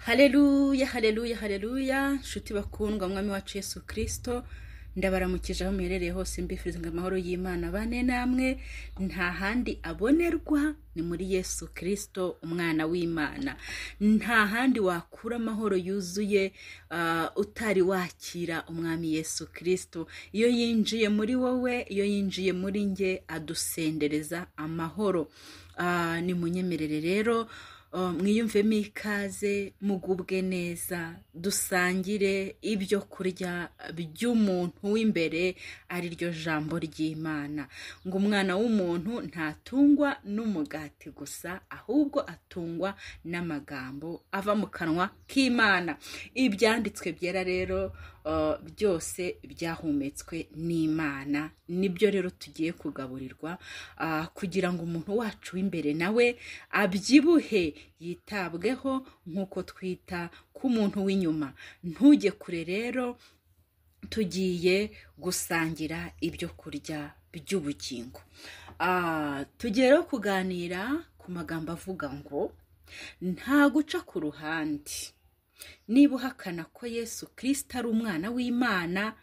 Haleluya, haleluya, haleluya. Nshuti bakundwa, mwami wacu Yesu Kristo, ndabaramukije aho muherereye hose, mbifuriza amahoro y'Imana bane namwe. Nta handi abonerwa ni muri Yesu Kristo, umwana w'Imana. Nta handi wakura amahoro yuzuye utari wakira umwami Yesu Kristo. Iyo yinjiye muri wowe, iyo yinjiye muri nge, adusendereza amahoro. Ni munyemerere rero mwiyumvemo ikaze, mugubwe neza, dusangire ibyo kurya by'umuntu w'imbere, ari ryo jambo ry'Imana. Ngo umwana w'umuntu ntatungwa n'umugati gusa, ahubwo atungwa n'amagambo ava mu kanwa k'Imana. Ibyanditswe byera rero byose byahumetswe n'Imana, nibyo rero tugiye kugaburirwa kugira ngo umuntu wacu w'imbere nawe abyibuhe, yitabweho nk'uko twita ku muntu w'inyuma. Ntujye kure rero, tugiye gusangira ibyo kurya by'ubugingo. Tugiye rero kuganira ku magambo avuga ngo nta guca ku ruhande. Niba uhakana ko Yesu Kristo ari umwana w'Imana,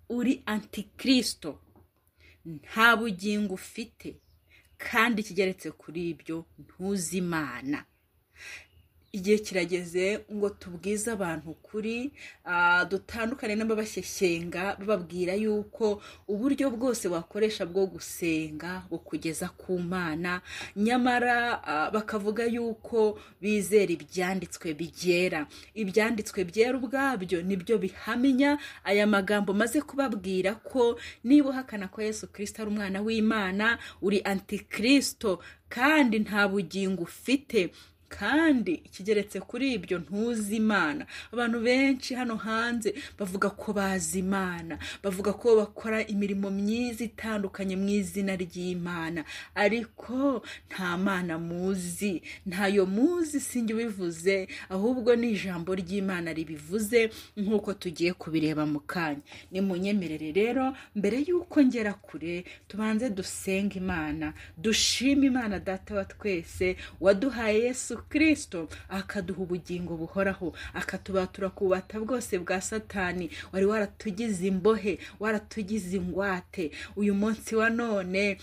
uri antikristo, nta bugingo ufite, kandi ikigeretse kuri ibyo ntuzi Imana. Igihe kirageze ngo tubwize abantu ukuri, dutandukane n'ababashyenga bababwira yuko uburyo bwose wakoresha bwo gusenga bukugeza ku Mana, nyamara bakavuga yuko bizera ibyanditswe byera. Ibyanditswe byera ubwabyo nibyo bihamya aya magambo maze kubabwira, ko niba uhakana ko Yesu Kristo ari umwana w'Imana, uri antikristo, kandi nta bugingo ufite, kandi ikigeretse kuri ibyo ntuzi Imana. Abantu benshi hano hanze bavuga ko bazi Imana, bavuga ko bakora imirimo myiza itandukanye mu izina ry'Imana, ariko nta Mana muzi, ntayo muzi. Sinjye ubivuze, ahubwo ni ijambo ry'Imana ribivuze, nk'uko tugiye kubireba mu kanya. Ni munyemerere rero, mbere y'uko ngera kure, tubanze dusenga Imana, dushime Imana Data wa twese waduhaye Yesu Kristo, akaduha ubugingo buhoraho, akatubatura ku bubata bwose bwa Satani wari waratugize imbohe, waratugize ingwate. Uyu munsi wa none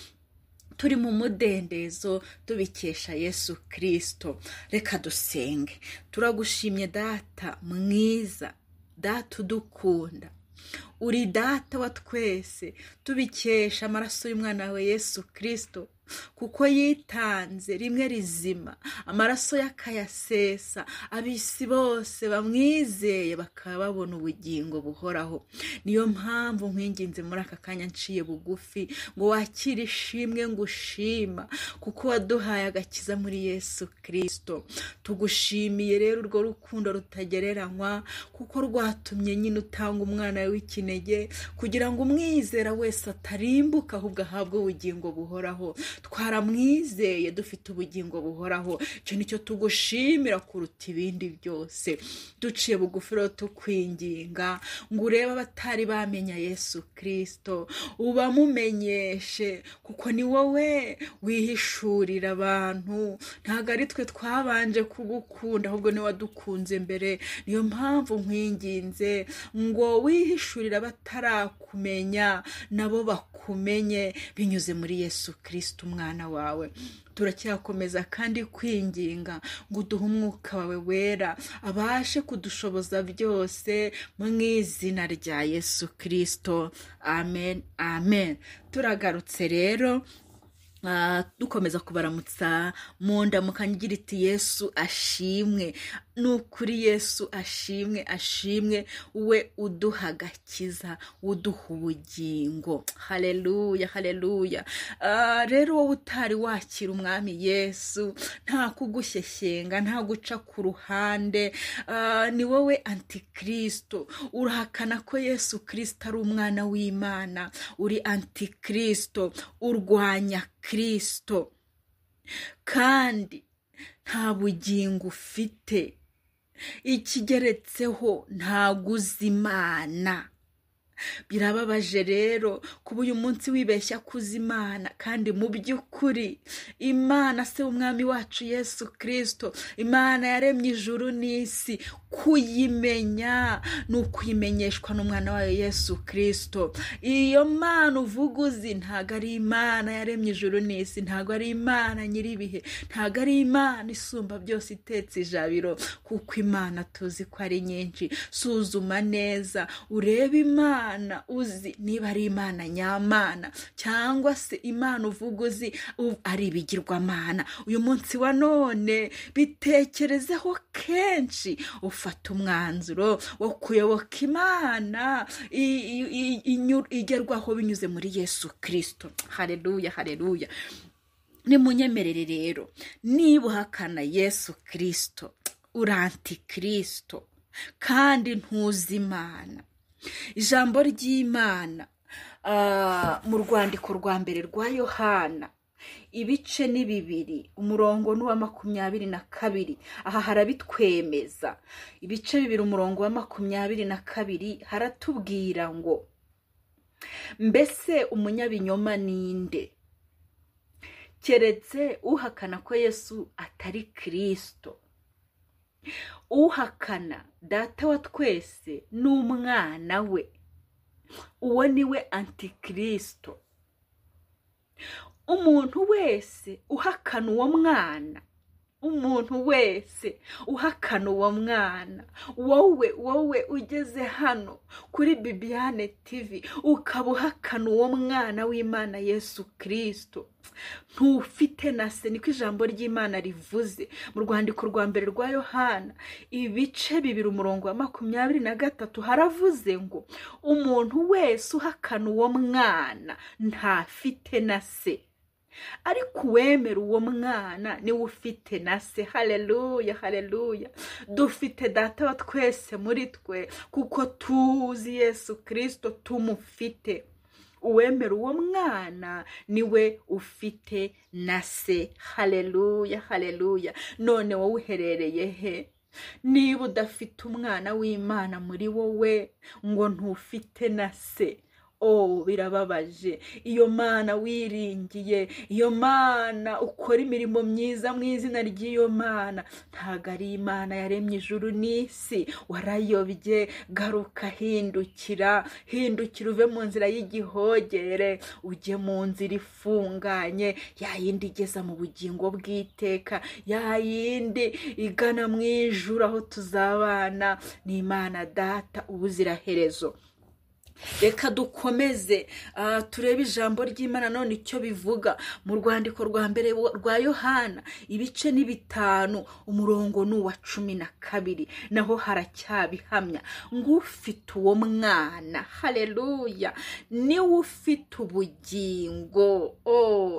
turi mu mudendezo tubikesha Yesu Kristo. Reka dusenge. Turagushimye Data mwiza, Data udukunda, uri Data wa twese, tubikesha amaraso y'umwana wawe Yesu Kristo, kuko yitanze rimwe rizima, amaraso yakayasesa, abisi bose bamwizeye bakaba babona ubugingo buhoraho. Niyo mpamvu nkwinginze muri aka kanya nciye bugufi, ngo wakire ishimwe ngushima, kuko waduhaye agakiza muri Yesu Kristo. Tugushimiye rero urwo rukundo rutagereranywa, kuko rwatumye nyine utanga umwana w'ikinege, kugira ngo umwizera wese atarimbuka, ahubwo ahabwe ubugingo buhoraho. Twaramwizeye dufite ubugingo buhoraho. Icyo nicyo tugushimira kuruta ibindi byose. Duciye bugufi rero tukwinginga ngo urebe abatari bamenya Yesu Kristo, ubamumenyeshe, kuko ni wowe wihishurira abantu. Ntabwo ari twe twabanje kugukunda, ahubwo ni wadukunze mbere. Niyo mpamvu nkwinginze ngo wihishurire abatarakumenya, nabo bakumenye binyuze muri Yesu Kristo umwana wawe. Turacyakomeza kandi kwinginga ngo uduhe umwuka wawe wera, abashe kudushoboza byose, mu izina rya Yesu Kristo. Amen, amen. Turagarutse rero, dukomeza kubaramutsa mu ndamukanya igira iti Yesu ashimwe. Nukuri Yesu ashimwe, ashimwe, we uduha agakiza, uduha ubugingo. Haleluya, haleluya. Rero wowe utari wakira umwami Yesu, nta kugushyeshyenga, nta guca ku ruhande, ni wowe antikristo. Urahakana ko Yesu Kristo ari umwana w'Imana, uri antikristo, urwanya Kristo, kandi nta bugingo ufite. Ikigeretseho ntago uzi Imana. Birababaje rero kuba uyu munsi wibeshya kuza Imana, kandi mu by'ukuri Imana se umwami wacu Yesu Kristo, Imana yaremye ijuru n'isi, kuyimenya ni ukuyimenyeshwa n'umwana wayo Yesu Kristo. Iyo Mana uvuga uzi ntago ari Imana yaremye ijuru n'isi, ntago ari Imana nyiribihe, ntago ari Imana isumba byose itetse ijabiro, kuko Imana tuzi ko ari nyinshi. Suzuma neza urebe Imana uzi niba ari Imana nyamana, cyangwa se Imana uvuga uzi ari ibigirwamana. Uyu munsi wa none bitekerezeho kenshi, ufata umwanzuro wo kuyoboka Imana igerwaho binyuze muri Yesu Kristo. Haleluya, haleluya. Nimunyemerere rero, niba uhakana Yesu Kristo uri antikristo kandi ntuzi Imana. Ijambo ry'Imana mu rwandiko rwa mbere rwa Yohana ibice ni 2, umurongo n'uwa 22. Aha harabitwemeza. Ibice 2 umurongo wa 22 haratubwira ngo, mbese umunyabinyoma ninde? Keretse uhakana ko Yesu atari Kristo. Uhakana Data wa twese n'umwana we, uwo niwe antikristo. Umuntu wese uhakana uwo mwana, umuntu wese uhakana uwo mwana, wowe ugeze hano kuri Bibiane TV ukaba uhakana uwo mwana w'Imana Yesu Kristo, ntufite na se. Niko ijambo ry'Imana rivuze mu rwandiko rwa mbere rwa Yohana ibice 2 umurongo wa 23 haravuze ngo, umuntu wese uhakana uwo mwana ntafite na se, ariko uwemera uwo mwana niwe ufite na se. Haleluya, haleluya. Dufite Data wa twese muri twe kuko tuzi Yesu Kristo tumufite. Uwemera uwo mwana niwe ufite na se. Haleluya, haleluya. None wowe uherereye he? Niba udafite umwana w'Imana muri wowe, ngo ntufite na se, birababaje. Iyo Mana wiringiye, iyo Mana ukora imirimo myiza mu izina ry'iyo Mana, ntago ari Imana yaremye ijuru n'isi. Warayobye, garuka, hindukira uve mu nzira y'igihogere ujye mu nzira ifunganye, ya yindi igeza mu bugingo bw'iteka, ya yindi igana mu ijuru aho tuzabana n'Imana Data ubuziraherezo. Reka dukomeze turebe ijambo ry'Imana none icyo bivuga mu rwandiko rwa mbere rwa Yohana ibice ni 5 umurongo n'uwa 12. Naho haracyabihamya ngo ufite uwo mwana, haleluya, ni ufite ubugingo.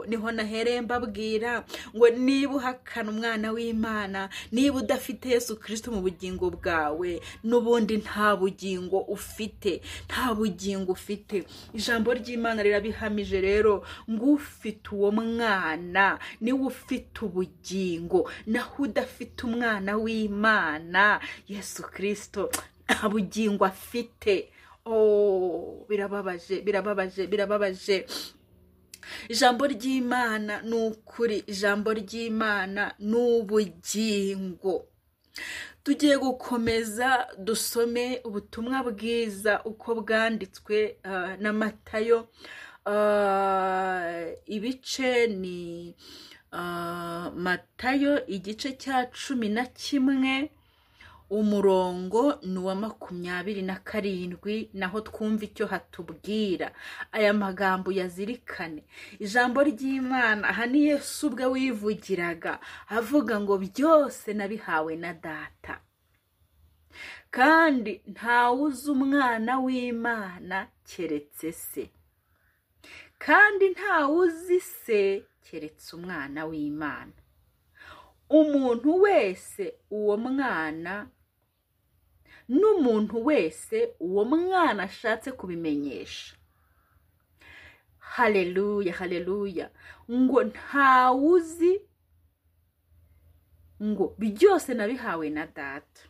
Niho nahereye mbabwira ngo niba uhakana umwana w'Imana, niba udafite Yesu Kristo mu bugingo bwawe, n'ubundi nta bugingo ufite, nta bugingo ufite. Ijambo ry'Imana rirabihamije rero ngo ufite uwo mwana niwe ufite ubugingo, naho udafite umwana w'Imana Yesu Kristo nta bugingo afite. Birababaje, birababaje, birababaje. Ijambo ry'Imana ni ukuri, ijambo ry'Imana ni ubugingo. Tugiye gukomeza dusome ubutumwa bwiza uko bwanditswe na Matayo. Ibice ni Matayo igice cya 11 umurongo n'uwa 27, naho twumva icyo hatubwira. Aya magambo yazirikane. Ijambo ry'Imana aha ni Yesu ubwe wivugiraga avuga ngo, byose nabihawe na Data, kandi ntawuzi umwana w'Imana keretse se, kandi ntawuzi se keretse umwana w'Imana. Umuntu wese uwo mwana, n'umuntu wese uwo mwana ashatse kubimenyesha. Haleluya, haleluya. Ngo ntawuzi, ngo byose nabihawe na Data,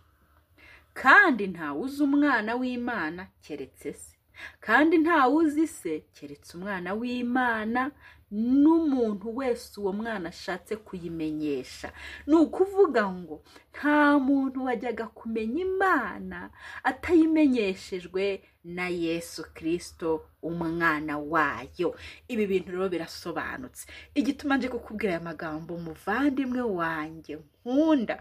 kandi ntawuzi umwana w'Imana keretse se. kandi ntawe uzi se keretse umwana w'Imana n'umuntu wese uwo mwana ashatse kuyimenyesha. Ni ukuvuga ngo nta muntu wajyaga kumenya Imana atayimenyeshejwe na Yesu Kristo umwana wayo. Ibi bintu rero birasobanutse. Igituma nje kukubwira aya magambo muvandimwe wanjye nkunda,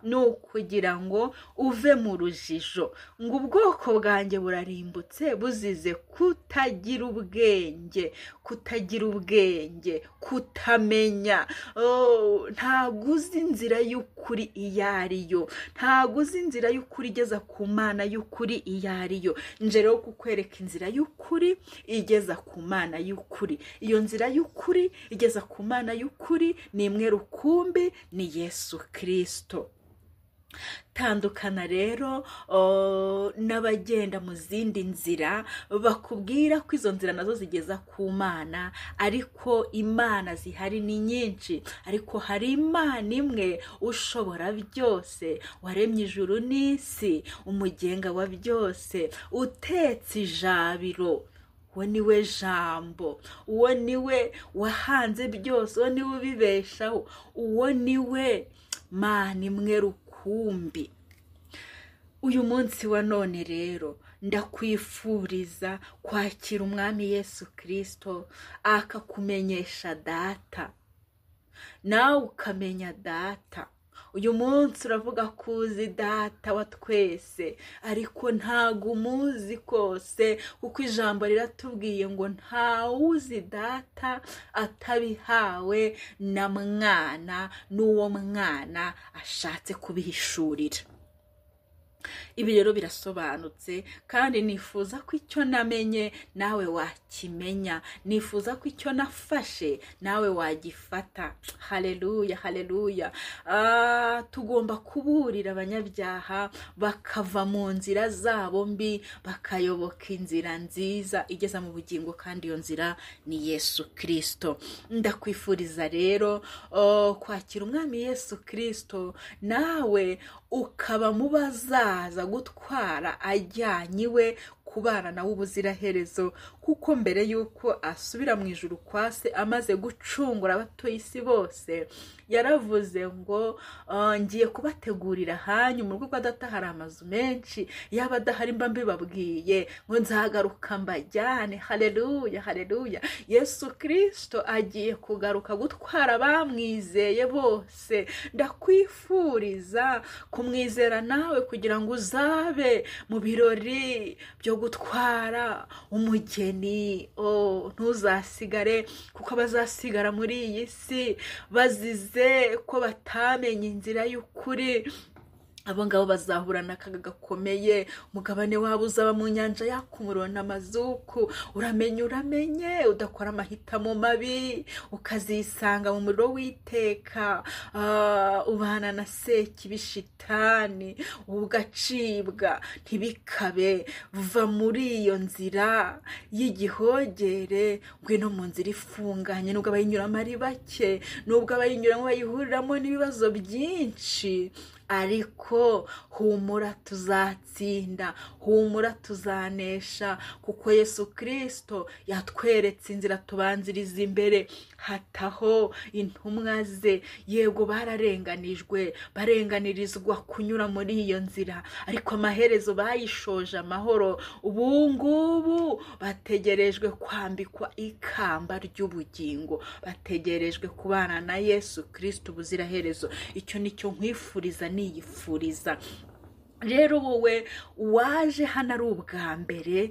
ni ukugira ngo uve mu rujijo ngo ubwoko bwanjye burarimbutse buzize kutagira ubwenge, kutamenya. Ntago uzi inzira y'ukuri iyo ariyo, ntago uzi inzira y'ukuri igeza ku Mana y'ukuri iyo ariyo. Nje rero kukwereka inzira y'ukuri igeza ku Mana y'ukuri. Iyo nzira y'ukuri igeza ku Mana y'ukuri ni imwe rukumbi, ni Yesu Kristo. Tandukana rero n'abagenda mu zindi nzira bakubwira ko izo nzira nazo zigeza ku Mana, ariko Imana zihari ni nyinshi, ariko hari Imana imwe ushobora byose, waremye ijuru n'isi, umugenga wa byose, utetse ijabiro. Uwo niwe Jambo, uwo niwe wahanze byose, uwo niwe ubibeshaho, uwo niwe Mana imwe rukumbi. Uyu munsi wa none rero ndakwifuriza kwakira umwami Yesu Kristo akakumenyesha Data, nawe ukamenya Data. Uyu munsi uravuga kuzi Data wa twese, ariko ntago umuzi kose, kuko ijambo riratubwiye ngo ntawuzi Data atabihawe na Mwana, n'uwo Mwana ashatse kubihishurira. Ibi rero birasobanutse, kandi nifuza ko icyo namenye nawe wakimenya, nifuza ko icyo nafashe nawe wagifata. Haleluya, haleluya. Tugomba kuburira abanyabyaha bakava mu nzira zabo mbi, bakayoboka inzira nziza igeza mu bugingo, kandi iyo nzira ni Yesu Kristo. Ndakwifuriza rero kwakira umwami Yesu Kristo, nawe ukaba mu bazaza gutwara ajyanye iwe kubana nawe ubuziraherezo, kuko mbere yuko asubira mu ijuru kwa Se amaze gucungura abatuye isi bose, yaravuze ngo ngiye kubategurira hanyu, mu rugo rwa Data hari amazu menshi, yaba adahari mba mbibabwiye, ngo nzagaruka mbajyane. Haleluya, haleluya. Yesu Kristo agiye kugaruka gutwara abamwizeye bose. Ndakwifuriza kumwizera nawe kugira ngo uzabe mu birori byo gutwara umugeni. Ntuzasigare, kuko abazasigara muri iyi si bazize ko batamenye inzira y'ukuri, abo ngabo bazahura n'akaga gakomeye. Umugabane wabo uzaba mu nyanja yaka umuriro n'amazuku. Uramenye udakora amahitamo mabi, ukazisanga mu muriro w'iteka, ubana na Sekibi Shitani, ugacibwa. Ntibikabe, va muri iyo nzira y'igihogere, ngwino mu nzira ifunganye. Nubwo abayinyuramo ari bake, nubwo abayinyuramo bayihuriramo n'ibibazo byinshi, ariko humura tuzatsinda, humura tuzanesha, kuko Yesu Kristo yatweretse inzira tubanziriza imbere. Hataho intumwa ze, yego bararenganijwe, barenganirizwa kunyura muri iyo nzira, ariko amaherezo bayishoje amahoro. Ubu ngubu bategerejwe kwambikwa ikamba ry'ubugingo, bategerejwe kubana na Yesu Kristo ubuziraherezo. Icyo nicyo nkwifuriza, niyifuriza. Rero wowe waje hano ari ubwa mbere,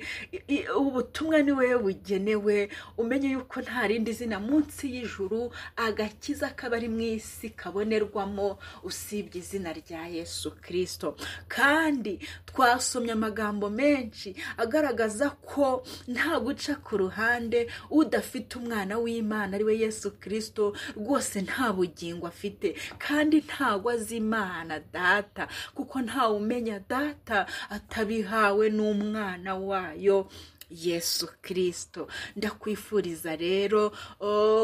ubutumwa ni wowe bugenewe. Umenye yuko nta rindi zina munsi y'ijuru agakiza kabari mu isi kabonerwamo usibye izina rya Yesu Kristo. Kandi twasomye amagambo menshi agaragaza ko nta guca ku ruhande, udafite umwana w'Imana ari we Yesu Kristo rwose nta bugingo afite, kandi ntago azi Imana Data, kuko ntawe umenya Data atabihawe n'umwana wayo Yesu Kristo. Ndakwifuriza rero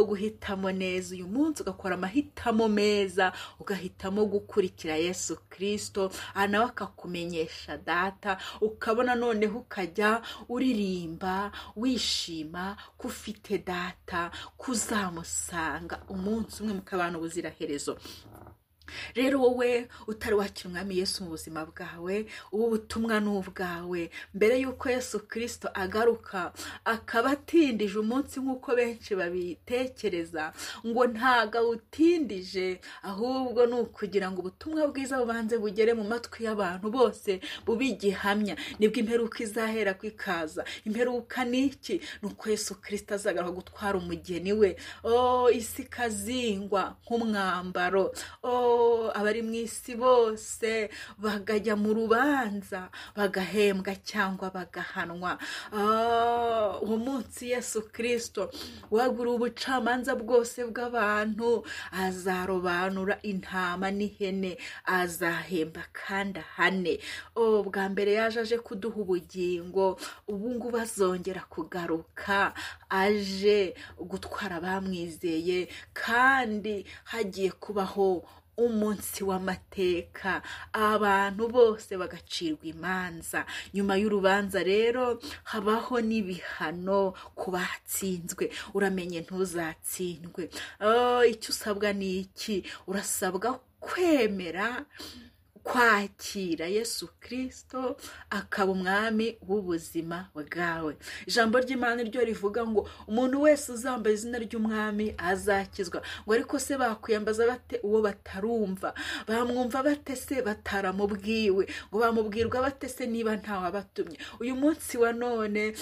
guhitamo neza uyu munsi, ugakora amahitamo meza, ugahitamo gukurikira Yesu Kristo, nawe akakumenyesha data, ukabona noneho ukajya uririmba wishima ko ufite data, kuzamusanga umunsi umwe mukabana ubuziraherezo. Rero wowe utari wakira umwami Yesu mu buzima bwawe, ubu butumwa ni ubwawe. Mbere yuko Yesu Kristo agaruka akaba atindije umunsi nk'uko benshi babitekereza, ngo ntago awutindije, ahubwo ni ukugira ngo ubutumwa bwiza bubanze bugere mu matwi y'abantu bose, bube igihamya. Nibwo imperuka izahera kwikaza. Imperuka ni iki? Ni uko Yesu Kristo azagaruka gutwara umugeni we, isi ikazingwa nk'umwambaro, abari mu isi bose bagajya mu rubanza, bagahembwa cyangwa bagahanwa. Uwo munsi Yesu Kristo wagura ubucamanza bwose bw'abantu, azarobanura intama n'ihene, azahemba kandi ahane. Bwa mbere yaje aje kuduha ubugingo, ubu ngubu azongera kugaruka aje gutwara abamwizeye, kandi hagiye kubaho umunsi w'amateka, abantu bose bagacirwa imanza. Nyuma y'urubanza rero habaho n'ibihano ku batsinzwe. Uramenye ntuzatsindwe. Icyo usabwa ni iki? Urasabwa kwemera kwakira Yesu Kristo akaba umwami w'ubuzima bwawe. Ijambo ry'Imana ryo rivuga ngo umuntu wese uzambaye izina ry'umwami azakizwa. Ngo ariko se bakwiyambaza bate uwo batarumva? Bamwumva bate se bataramubwiwe? Ngo bamubwirwa bate se niba ntawe abatumye? Uyu munsi wa none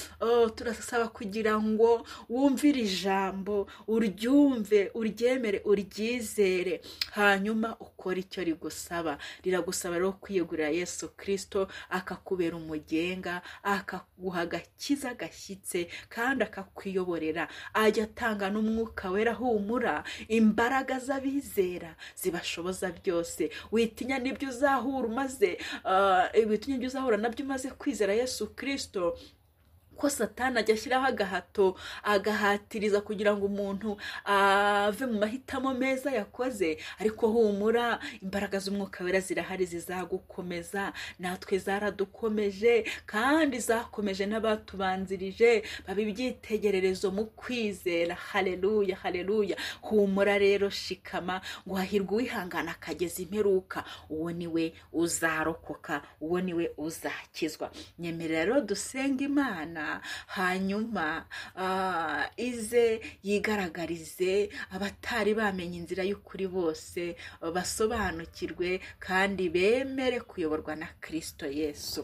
turasaba kugira ngo wumvire ijambo, uryumve, uryemere, uryizere, hanyuma ukora icyo rigusaba. Riragusaba rero kwiyegurira Yesu Kristo, akakubera umugenga, akaguha agakiza gashyitse, kandi akakwiyoborera. Ajya atanga n'umwuka wera humura, imbaraga z'abizera zibashoboza byose. Witinya n'ibyo uzahura nabyo umaze kwizera Yesu Kristo, ko Satani ajya ashyiraho agahato, agahatiriza kugira ngo umuntu ave mu mahitamo meza yakoze. Ariko humura, imbaraga z'umwuka wera zirahari, zizagukomeza. Natwe zaradukomeje, kandi zakomeje n'abatubanzirije, baba ibyitegererezo mu kwizera. Haleluya, haleluya. Humura rero, shikama, ngo hahirwe uwihangana akageza imperuka. Uwo niwe uzarokoka, uwo niwe uzakizwa. Nyemerera rero dusenga Imana, hanyuma ize yigaragarize abatari bamenye inzira y'ukuri bose, basobanukirwe kandi bemere kuyoborwa na Kristo Yesu.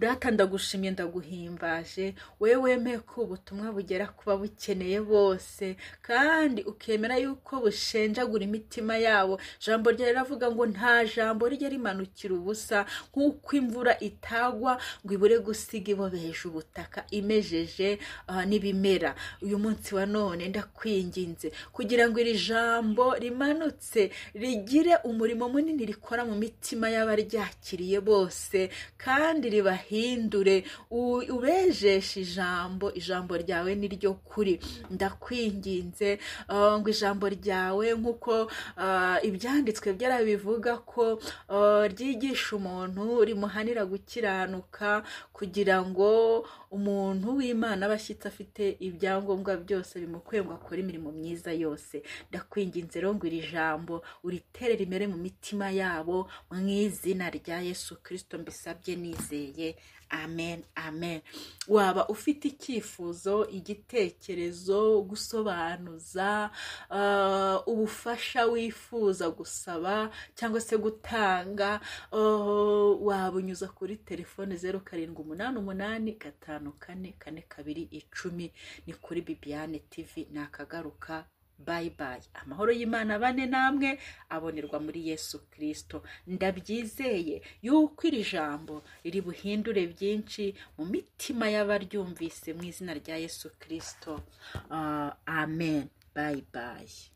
Data, ndagushimye, ndaguhimbaje, wewe wemeye ko ubutumwa bugera kuba bukeneye bose, kandi ukemera yuko bushenjagura imitima yabo. Jambo ryawe riravuga ngo nta jambo rijya rimanukira ubusa, nk'uko imvura itagwa ngo ibure gusiga ibobeje ubutaka, imejeje n'ibimera. Uyu munsi wa none ndakwinginze kugira ngo iri jambo rimanutse rigire umurimo munini rikora mu mitima y'abaryakiriye bose, kandi ribahindure, ubejeshe ijambo ryawe niryo kuri. Ndakwinginze ngo ijambo ryawe, nk'uko ibyanditswe byarabivuga ko ryigisha umuntu, rimuhanira gukiranuka, kugira ngo umuntu w'Imana abashyitsi afite ibyangombwa byose bimukweye ngo akore imirimo myiza yose. Ndakwinginze rero ngo iri jambo uritere rimere mu mitima yabo, mu izina rya Yesu Kristo mbisabye nizeye, amen, amen. Waba ufite icyifuzo, igitekerezo, gusobanuza, ubufasha wifuza gusaba cyangwa se gutanga, wabunyuza kuri telefone 0788544210. Ni kuri Bibiane TV. Nakagaruka. Bye bye. Amahoro y'Imana abane namwe, abonerwa muri Yesu Kristo. Ndabyizeye yuko iri jambo riri buhindure byinshi mu mitima y'abaryumvise, mu izina rya Yesu Kristo. Amen. Bye bye.